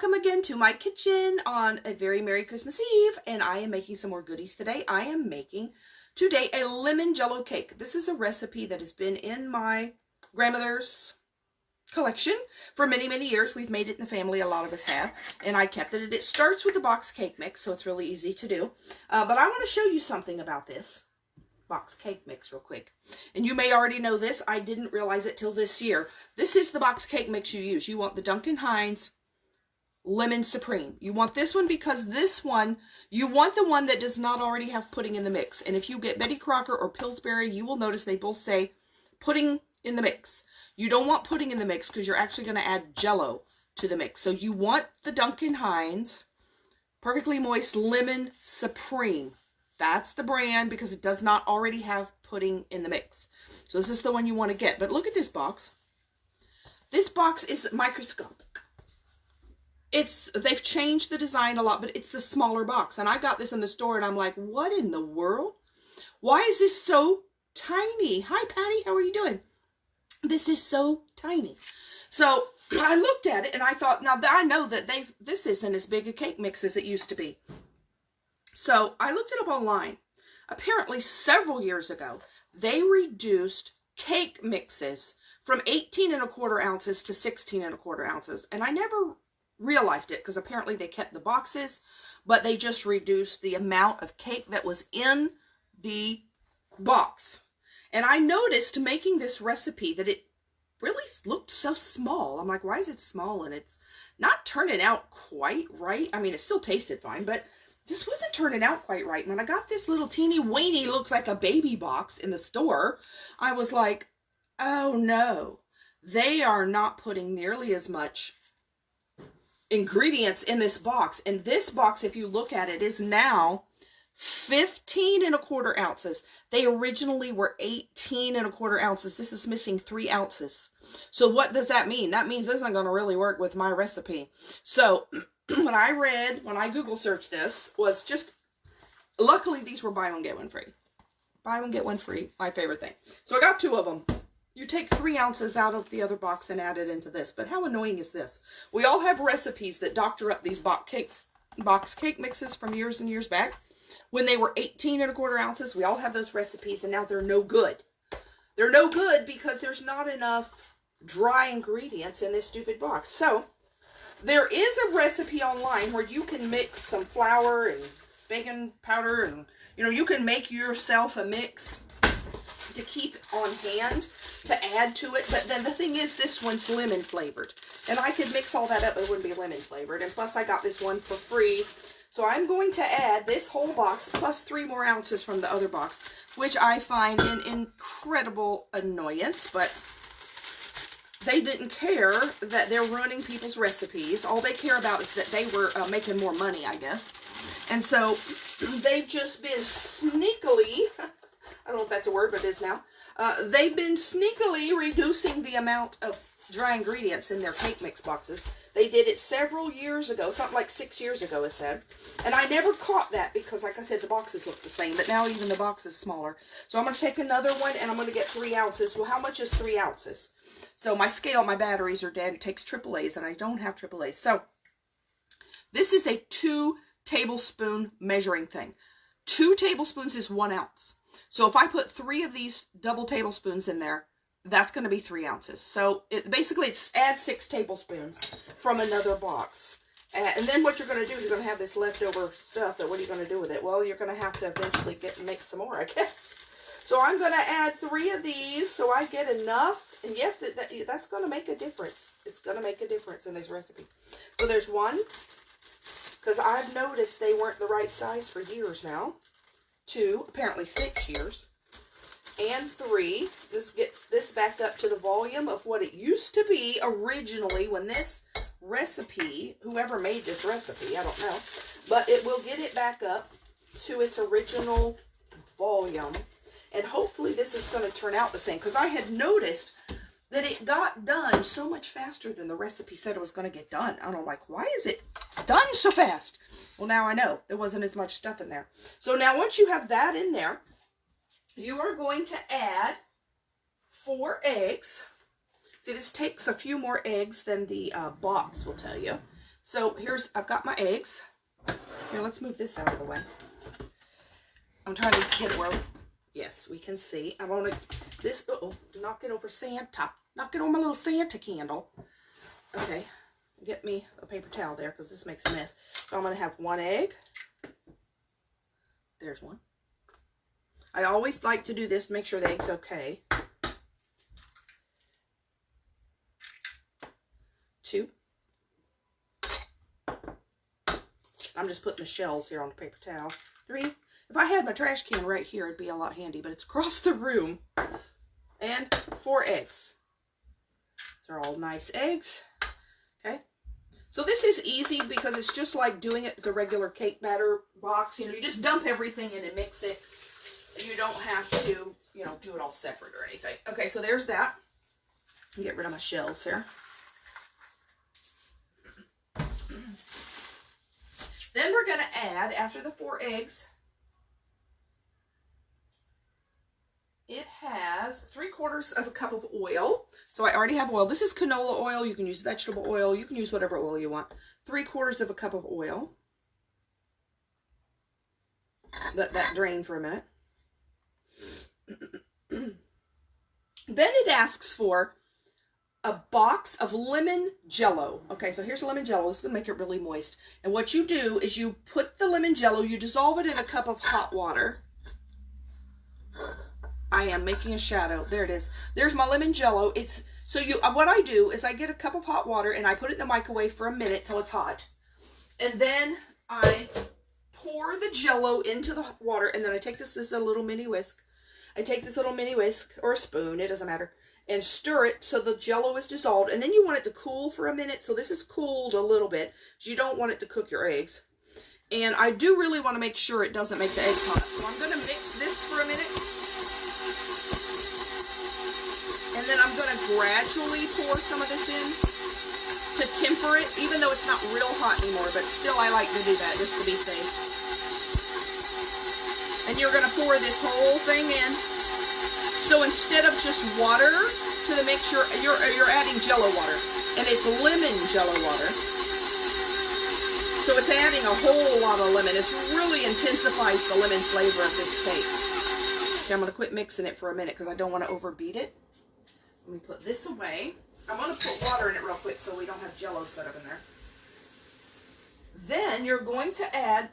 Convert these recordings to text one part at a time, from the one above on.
welcome again to my kitchen on a very Merry Christmas Eve, and I am making some more goodies today. I am making today a lemon jello cake. This is a recipe that has been in my grandmother's collection for many, many years. We've made it in the family, a lot of us have, and I kept it. It starts with the box cake mix, so it's really easy to do. But I want to show you something about this box cake mix real quick. And you may already know this. I didn't realize it till this year. This is the box cake mix you use. You want the Duncan Hines Lemon Supreme. You want this one because this one, you want the one that does not already have pudding in the mix. And if you get Betty Crocker or Pillsbury, you will notice they both say pudding in the mix. You don't want pudding in the mix because you're actually going to add Jello to the mix. So you want the Duncan Hines Perfectly Moist Lemon Supreme. That's the brand because it does not already have pudding in the mix. So this is the one you want to get. But look at this box. This box is microscopic. They've changed the design a lot, but it's the smaller box. And I got this in the store and I'm like, what in the world? Why is this so tiny? Hi, Patty. How are you doing? This is so tiny. So I looked at it and I thought, now I know that this isn't as big a cake mix as it used to be. So I looked it up online. Apparently several years ago, they reduced cake mixes from 18¼ ounces to 16¼ ounces. And I never realized it because apparently they kept the boxes, but they just reduced the amount of cake that was in the box. And I noticed making this recipe that it really looked so small. I'm like, why is it small? And it's not turning out quite right. I mean, it still tasted fine, but this wasn't turning out quite right. When I got this little teeny weeny, looks like a baby box in the store, I was like, oh no, they are not putting nearly as much ingredients in this box. And this box, if you look at it, is now 15¼ ounces. They originally were 18¼ ounces. This is missing 3 ounces. So what does that mean? That means this isn't going to really work with my recipe. So when I Google searched this, was just, luckily these were buy one, get one free. Buy one, get one free. My favorite thing. So I got 2 of them. You take 3 ounces out of the other box and add it into this. But how annoying is this? We all have recipes that doctor up these box cake mixes from years and years back. When they were 18¼ ounces, we all have those recipes and now they're no good. They're no good because there's not enough dry ingredients in this stupid box. So there is a recipe online where you can mix some flour and baking powder and, you can make yourself a mix to keep on hand to add to it. But then the thing is, this one's lemon flavored. And I could mix all that up, but it wouldn't be lemon flavored. And plus I got this one for free. So I'm going to add this whole box plus 3 more ounces from the other box, which I find an incredible annoyance, but they didn't care that they're ruining people's recipes. All they care about is that they were making more money, I guess. And so they've just been sneakily, I don't know if that's a word, but it is now. They've been sneakily reducing the amount of dry ingredients in their cake mix boxes. They did it several years ago, something like 6 years ago, it said. And I never caught that because, like I said, the boxes look the same, but now even the box is smaller. So I'm going to take another one and I'm going to get 3 ounces. Well, how much is 3 ounces? So my scale, my batteries are dead. It takes AAAs and I don't have AAAs. So this is a 2 tablespoon measuring thing. 2 tablespoons is 1 ounce. So if I put 3 of these double tablespoons in there, that's going to be 3 ounces. So basically it's add 6 tablespoons from another box. And then what you're going to do is you're going to have this leftover stuff. That what are you going to do with it? Well, you're going to have to eventually make some more, I guess. So I'm going to add 3 of these so I get enough. And yes, that's going to make a difference. It's going to make a difference in this recipe. So there's 1, because I've noticed they weren't the right size for years now. 2, apparently 6 years. And 3, this gets this back up to the volume of what it used to be originally when this recipe, whoever made this recipe, I don't know, but it will get it back up to its original volume. And hopefully this is going to turn out the same, because I had noticed that it got done so much faster than the recipe said it was going to get done. I don't know, like, why is it done so fast? Well, now I know. There wasn't as much stuff in there. So now once you have that in there, you are going to add 4 eggs. See, this takes a few more eggs than the box will tell you. So I've got my eggs. Here, let's move this out of the way. I'm trying to get it where, yes, we can see. I want this, knocking over Santa. Knocking on my little Santa candle. Okay, get me a paper towel there because this makes a mess. So I'm going to have one egg. There's one. I always like to do this to make sure the egg's okay. 2. I'm just putting the shells here on the paper towel. 3. If I had my trash can right here, it'd be a lot handy, but it's across the room. And 4 eggs. They're all nice eggs. Okay. So this is easy because it's just like doing it with the regular cake batter box. You know, you just dump everything in and mix it. You don't have to, you know, do it all separate or anything. Okay, so there's that. Get rid of my shells here. Then we're going to add, after the 4 eggs, it has 3/4 of a cup of oil. So I already have oil. This is canola oil. You can use vegetable oil. You can use whatever oil you want. 3/4 of a cup of oil. Let that drain for a minute. Then it asks for a box of lemon Jello. Okay, so here's lemon Jello. This is going to make it really moist. And what you do is you put the lemon Jello, you dissolve it in a cup of hot water. I am making a shadow. There it is. There's my lemon Jello. So what I do is I get a cup of hot water and I put it in the microwave for a minute till it's hot. And then I pour the Jello into the water, and then I take this is a little mini whisk. I take this little mini whisk or a spoon, it doesn't matter, and stir it so the Jello is dissolved. And then you want it to cool for a minute. So this is cooled a little bit. You don't want it to cook your eggs. And I do really want to make sure it doesn't make the eggs hot. So I'm going to mix this for a minute. And then I'm going to gradually pour some of this in to temper it, even though it's not real hot anymore. But still, I like to do that just to be safe. And you're going to pour this whole thing in. So instead of just water to the mixture, you're adding Jello water. And it's lemon Jello water. So it's adding a whole lot of lemon. It really intensifies the lemon flavor of this cake. Okay, I'm going to quit mixing it for a minute because I don't want to overbeat it. Let me put this away. I'm going to put water in it real quick so we don't have Jello set up in there. Then you're going to add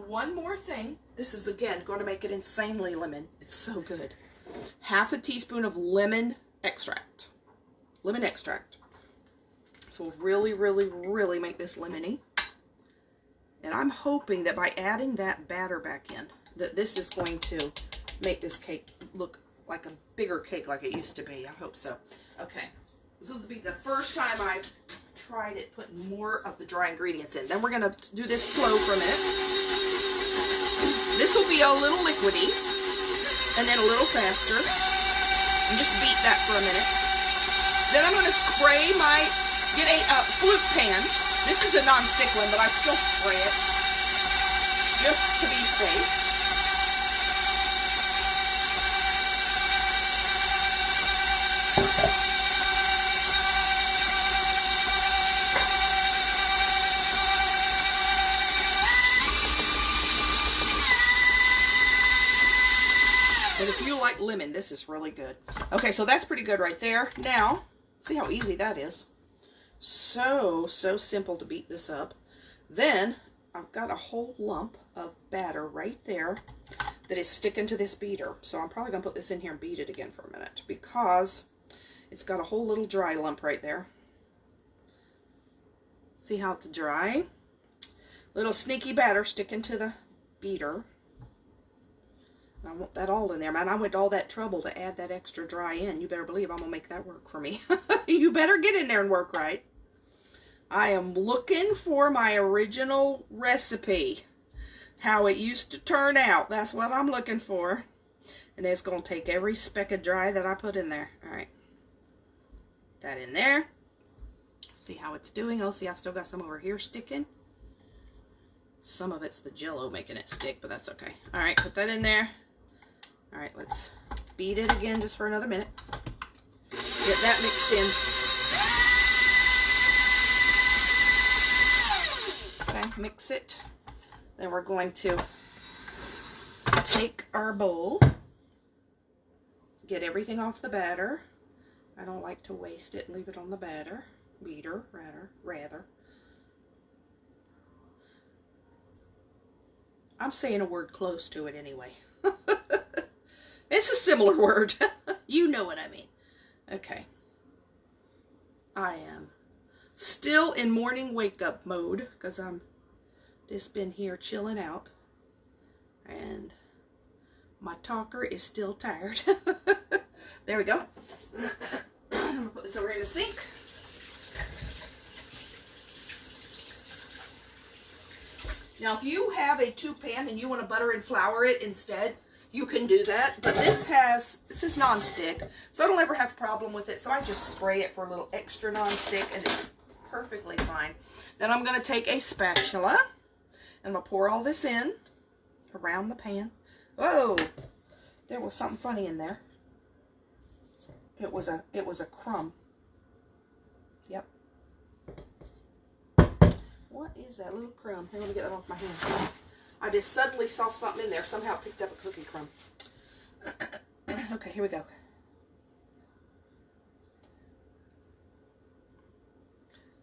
one more thing. This is, again, going to make it insanely lemon. It's so good. 1/2 teaspoon of lemon extract. Lemon extract. So really, really, really make this lemony. And I'm hoping that by adding that batter back in, that this is going to make this cake look like a bigger cake like it used to be. I hope so. Okay. This will be the first time I've tried it putting more of the dry ingredients in. Then we're going to do this slow for a minute. This will be a little liquidy and then a little faster. And just beat that for a minute. Then I'm going to spray get a flute pan. This is a non-stick one, but I still spray it just to be safe. And if you like lemon, this is really good. Okay, so that's pretty good right there. Now, see how easy that is. So simple to beat this up. Then, I've got a whole lump of batter right there that is sticking to this beater. So I'm probably going to put this in here and beat it again for a minute because it's got a whole little dry lump right there. See how it's dry? Little sneaky batter sticking to the beater. I want that all in there, man. I went to all that trouble to add that extra dry in. You better believe I'm going to make that work for me. You better get in there and work right. I am looking for my original recipe. How it used to turn out. That's what I'm looking for. And it's going to take every speck of dry that I put in there. Alright. That in there. See how it's doing. Oh, see, I've still got some over here sticking. Some of it's the Jello making it stick, but that's okay. Alright, put that in there. Alright, let's beat it again just for another minute. Get that mixed in. mix it. Then we're going to take our bowl, get everything off the batter. I don't like to waste it and leave it on the beater, rather. I'm saying a word close to it anyway. It's a similar word. You know what I mean. Okay. I am still in morning wake up mode because I'm just been here chilling out. And my talker is still tired. There we go. I'm going to put this over in the sink. Now, if you have a tube pan and you want to butter and flour it instead, you can do that. But this is non-stick, so I don't ever have a problem with it. So I just spray it for a little extra non-stick, and it's perfectly fine. Then I'm going to take a spatula, and I'm going to pour all this in around the pan. Whoa! There was something funny in there. It was a crumb. Yep. What is that little crumb? Here, let me get that off my hand. I just suddenly saw something in there. Somehow picked up a cookie crumb. Okay, here we go.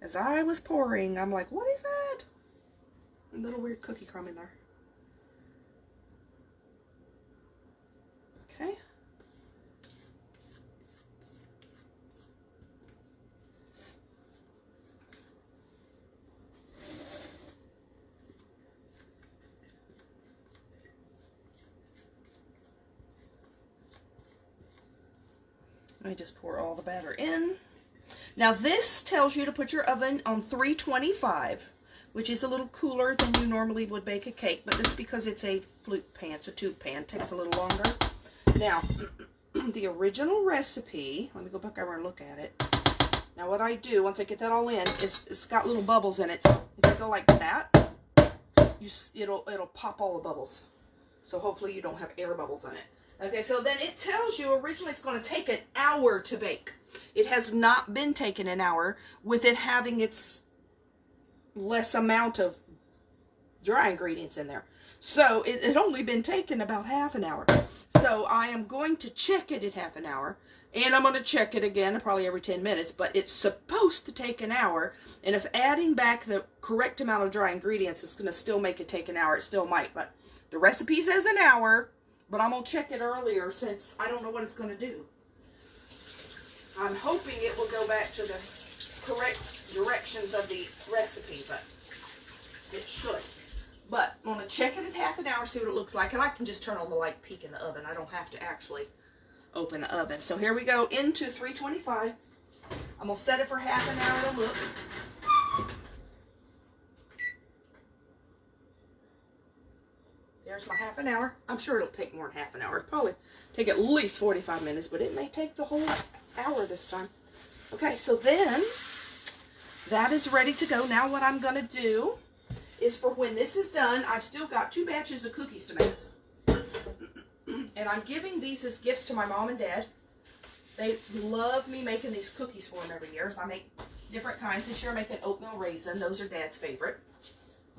As I was pouring, I'm like, what is that? A little weird cookie crumb in there. Okay. Let me just pour all the batter in. Now this tells you to put your oven on 325, which is a little cooler than you normally would bake a cake, but this is because it's a flute pan, it's a tube pan, it takes a little longer. Now, the original recipe, let me go back over and look at it. Now what I do, once I get that all in, is it's got little bubbles in it, so if you go like that, it'll pop all the bubbles. So hopefully you don't have air bubbles in it. Okay, so then it tells you originally it's going to take an hour to bake. It has not been taken an hour with it having its less amount of dry ingredients in there. So it had only been taken about half an hour. So I am going to check it at half an hour. And I'm going to check it again probably every 10 minutes. But it's supposed to take an hour. And if adding back the correct amount of dry ingredients is going to still make it take an hour, it still might. But the recipe says an hour. But I'm going to check it earlier since I don't know what it's going to do. I'm hoping it will go back to the correct directions of the recipe, but it should. But I'm going to check it at half an hour, see what it looks like. And I can just turn on the light, peek in the oven. I don't have to actually open the oven. So here we go into 325. I'm going to set it for half an hour to look. There's my half an hour. I'm sure it'll take more than half an hour. It'll probably take at least 45 minutes, but it may take the whole hour this time. Okay, so then that is ready to go. Now what I'm going to do is for when this is done, I've still got 2 batches of cookies to make. And I'm giving these as gifts to my mom and dad. They love me making these cookies for them every year. So I make different kinds. This year I make an oatmeal raisin. Those are Dad's favorite.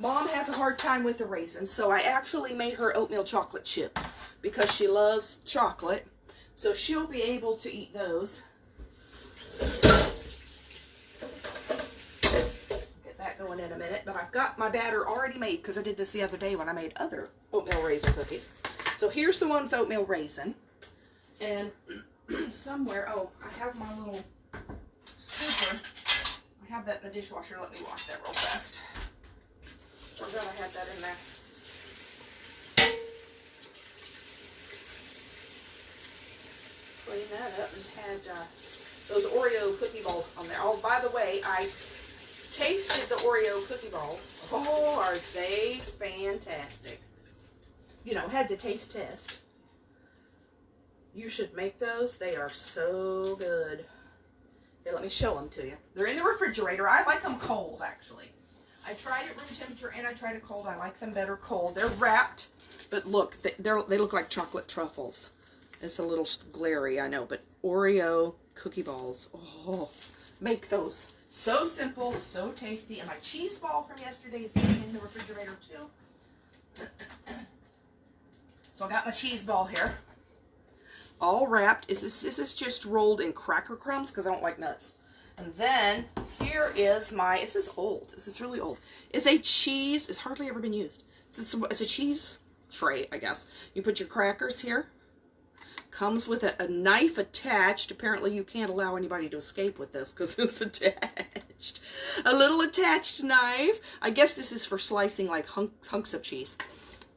Mom has a hard time with the raisins, so I actually made her oatmeal chocolate chip because she loves chocolate. So she'll be able to eat those. Get that going in a minute. But I've got my batter already made because I did this the other day when I made other oatmeal raisin cookies. So here's the one with oatmeal raisin. And somewhere, oh, I have my little scooper. I have that in the dishwasher. Let me wash that real fast. Forgot I had that in there. Clean that up and had those Oreo cookie balls on there. Oh, by the way, I tasted the Oreo cookie balls. Oh, are they fantastic. You know, had the taste test. You should make those. They are so good. Here, let me show them to you. They're in the refrigerator. I like them cold, actually. I tried at room temperature and I tried it cold. I like them better cold. They're wrapped, but look, they look like chocolate truffles. It's a little glary, I know, but Oreo cookie balls. Oh, make those. So simple, so tasty. And my cheese ball from yesterday is in the refrigerator too. So I got my cheese ball here, all wrapped. This is just rolled in cracker crumbs because I don't like nuts. And then here is my, this is old. This is really old. It's a cheese, it's hardly ever been used. It's a cheese tray, I guess. You put your crackers here. Comes with a knife attached. Apparently you can't allow anybody to escape with this because it's attached. A little attached knife. I guess this is for slicing like hunks of cheese.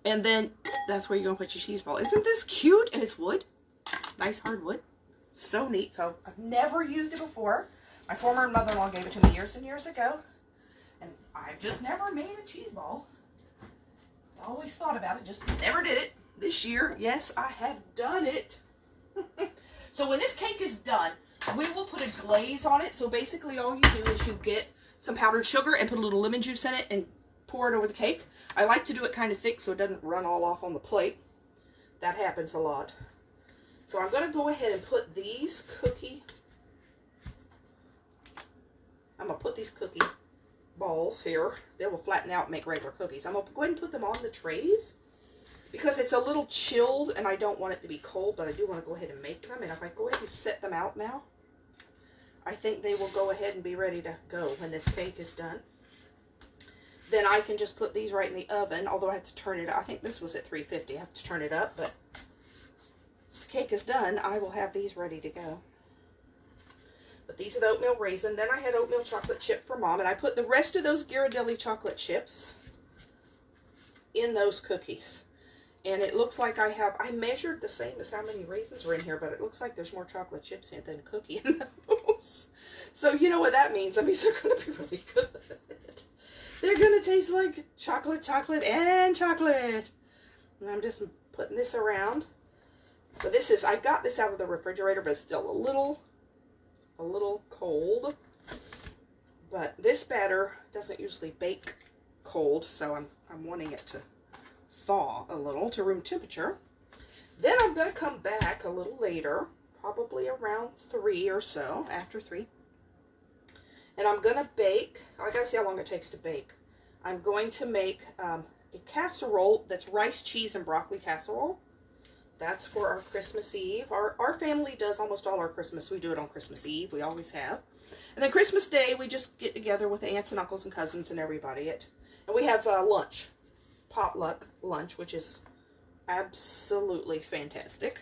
And then that's where you're going to put your cheese ball. Isn't this cute? And it's wood. Nice hard wood. So neat. So I've never used it before. My former mother-in-law gave it to me years and years ago. And I've just never made a cheese ball. I always thought about it, just never did it. This year, yes, I have done it. So when this cake is done, we will put a glaze on it. So basically all you do is you get some powdered sugar and put a little lemon juice in it and pour it over the cake. I like to do it kind of thick so it doesn't run all off on the plate. That happens a lot. So I'm going to go ahead and put these cookie balls here. They will flatten out and make regular cookies. I'm going to go ahead and put them on the trays because it's a little chilled and I don't want it to be cold, but I do want to go ahead and make them. And if I go ahead and set them out now, I think they will go ahead and be ready to go when this cake is done. Then I can just put these right in the oven, although I have to turn it up. I think this was at 350. I have to turn it up, but once the cake is done, I will have these ready to go. But these are the oatmeal raisin. Then I had oatmeal chocolate chip for Mom, and I put the rest of those Ghirardelli chocolate chips in those cookies. And it looks like I measured the same as how many raisins were in here, but it looks like there's more chocolate chips in it than a cookie in those. So you know what that means. That means they're going to be really good. They're going to taste like chocolate, and chocolate. And I'm just putting this around. So this is, I got this out of the refrigerator, but it's still a little cold. But this batter doesn't usually bake cold, so I'm wanting it to thaw a little to room temperature. Then I'm going to come back a little later, probably around 3 or so, after 3. And I'm going to bake, I got to see how long it takes to bake. I'm going to make a casserole that's rice, cheese, and broccoli casserole. That's for our Christmas Eve. Our family does almost all our Christmas. We do it on Christmas Eve. We always have. And then Christmas Day, we just get together with aunts and uncles and cousins and everybody. And we have lunch, potluck lunch, which is absolutely fantastic.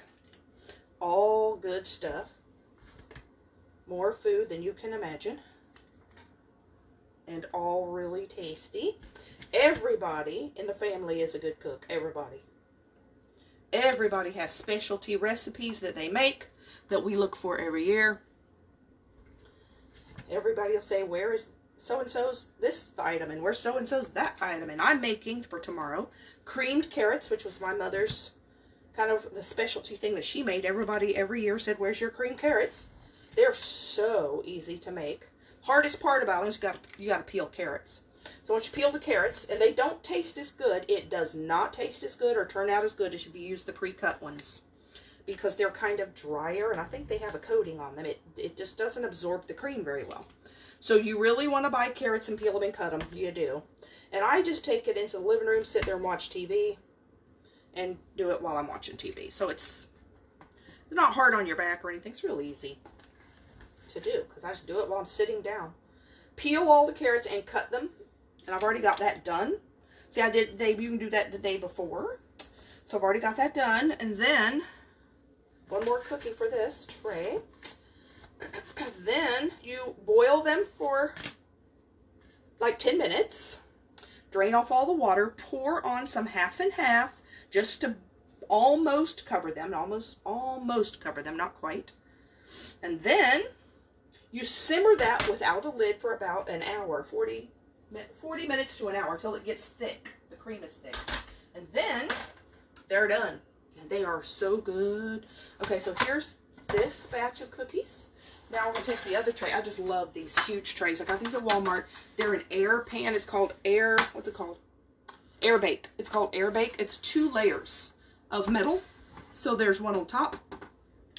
All good stuff. More food than you can imagine. And all really tasty. Everybody in the family is a good cook. Everybody. Everybody has specialty recipes that they make that we look for every year. Everybody will say, where is so-and-so's this item and where's so-and-so's that item? And I'm making for tomorrow creamed carrots, which was my mother's kind of the specialty thing that she made. Everybody every year said, where's your creamed carrots? They're so easy to make. Hardest part about it is you got to peel carrots. So once you peel the carrots, and they don't taste as good, it does not taste as good or turn out as good as if you use the pre-cut ones. Because they're kind of drier, and I think they have a coating on them. It just doesn't absorb the cream very well. So you really want to buy carrots and peel them and cut them. You do. And I just take it into the living room, sit there and watch TV, and do it while I'm watching TV. So it's not hard on your back or anything. It's real easy to do, because I just do it while I'm sitting down. Peel all the carrots and cut them. And I've already got that done. See, I did you can do that the day before. So I've already got that done. And then, one more cookie for this tray. Then you boil them for like 10 minutes. Drain off all the water. Pour on some half and half just to almost cover them. Almost cover them, not quite. And then you simmer that without a lid for about an hour, 40 minutes to an hour, till it gets thick. The cream is thick. And then they're done. And they are so good. Okay, so here's this batch of cookies. Now we're going to take the other tray. I just love these huge trays. I got these at Walmart. They're an air pan. It's called what's it called? Air Bake. It's called Air Bake. It's 2 layers of metal. So there's one on top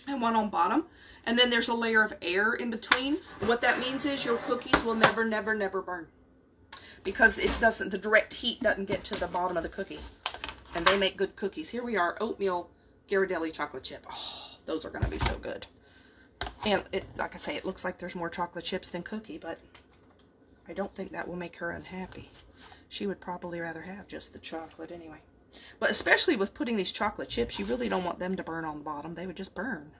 and one on bottom. And then there's a layer of air in between. And what that means is your cookies will never, never, never burn. Because it doesn't, the direct heat doesn't get to the bottom of the cookie. And they make good cookies. Here we are, oatmeal Ghirardelli chocolate chip. Oh, those are going to be so good. And it, like I say, it looks like there's more chocolate chips than cookie, but I don't think that will make her unhappy. She would probably rather have just the chocolate anyway. But especially with putting these chocolate chips, you really don't want them to burn on the bottom. They would just burn.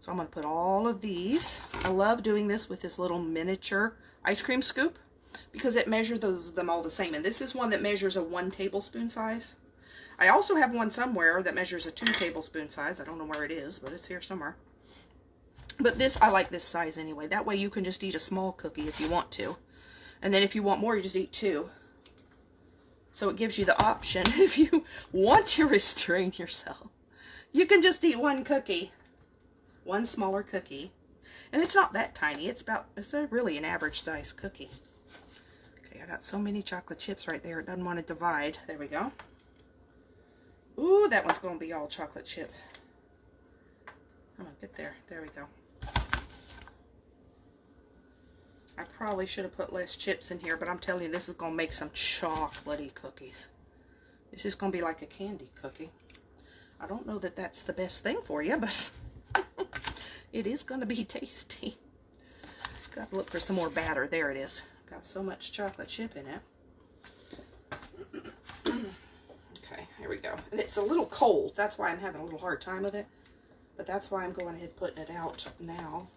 So I'm going to put all of these. I love doing this with this little miniature ice cream scoop because it measures them all the same. And this is one that measures a 1 tablespoon size. I also have one somewhere that measures a 2 tablespoon size. I don't know where it is, but it's here somewhere. But this, I like this size anyway. That way you can just eat a small cookie if you want to. And then if you want more, you just eat 2. So it gives you the option, if you want to restrain yourself, you can just eat 1 cookie. 1 smaller cookie. And it's not that tiny. It's really an average size cookie. Okay, I got so many chocolate chips right there. It doesn't want to divide. There we go. Ooh, that one's going to be all chocolate chip. Come on, get there. There we go. I probably should have put less chips in here, but I'm telling you, this is going to make some chocolatey cookies. This is going to be like a candy cookie. I don't know that that's the best thing for you, but it is going to be tasty. Got to look for some more batter. There it is. Got so much chocolate chip in it. Okay, here we go. And it's a little cold. That's why I'm having a little hard time with it. But that's why I'm going ahead and putting it out now.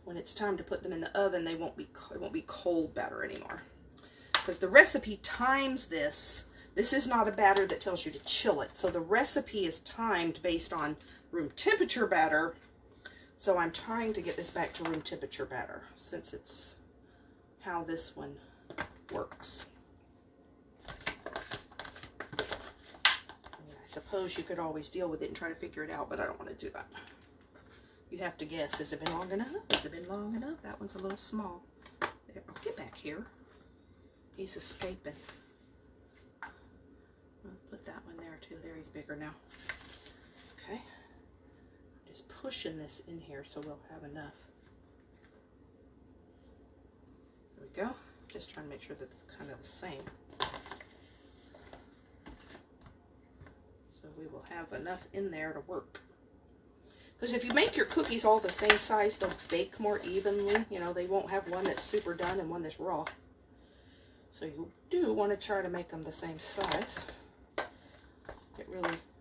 When it's time to put them in the oven, it won't be cold batter anymore. Because the recipe times this. This is not a batter that tells you to chill it. So the recipe is timed based on room temperature batter. So I'm trying to get this back to room temperature batter since it's how this one works. I suppose you could always deal with it and try to figure it out, but I don't want to do that. You have to guess, has it been long enough? Has it been long enough? That one's a little small. There, oh, get back here. He's escaping. I'll put that one there too. There, he's bigger now. Okay. I'm just pushing this in here so we'll have enough. There we go. Just trying to make sure that it's kind of the same. So we will have enough in there to work. Because if you make your cookies all the same size, they'll bake more evenly. You know, they won't have one that's super done and one that's raw. So you do want to try to make them the same size.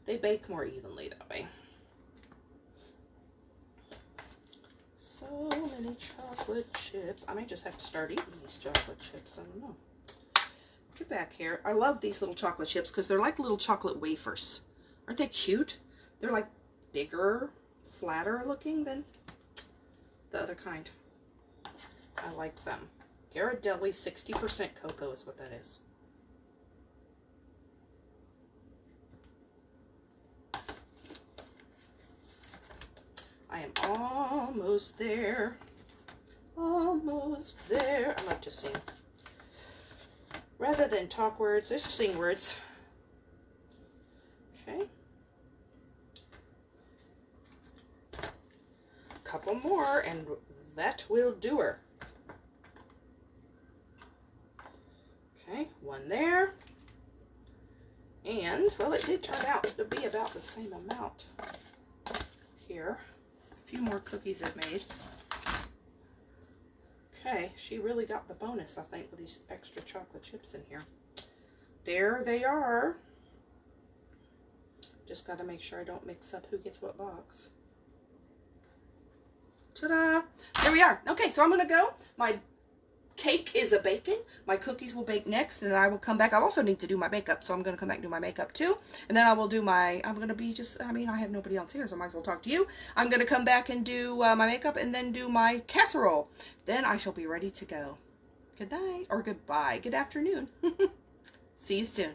They bake more evenly that way. So many chocolate chips. I may just have to start eating these chocolate chips. I don't know. Get back here. I love these little chocolate chips because they're like little chocolate wafers. Aren't they cute? They're like bigger, flatter looking than the other kind. I like them. Ghirardelli 60% cocoa is what that is. I am almost there. Almost there. I love to sing. Rather than talk words, just sing words. Okay. Couple more and that will do her. Okay, one there. And, well, it did turn out to be about the same amount here. A few more cookies it made. Okay, she really got the bonus, I think, with these extra chocolate chips in here. There they are. Just got to make sure I don't mix up who gets what box. Ta-da! There we are. Okay, so I'm going to go. My cake is a baking. My cookies will bake next, and then I will come back. I also need to do my makeup, so I'm going to come back and do my makeup too. And then I will do my, I'm going to be just, I mean, I have nobody else here, so I might as well talk to you. I'm going to come back and do my makeup and then do my casserole. Then I shall be ready to go. Good night, or goodbye. Good afternoon. See you soon.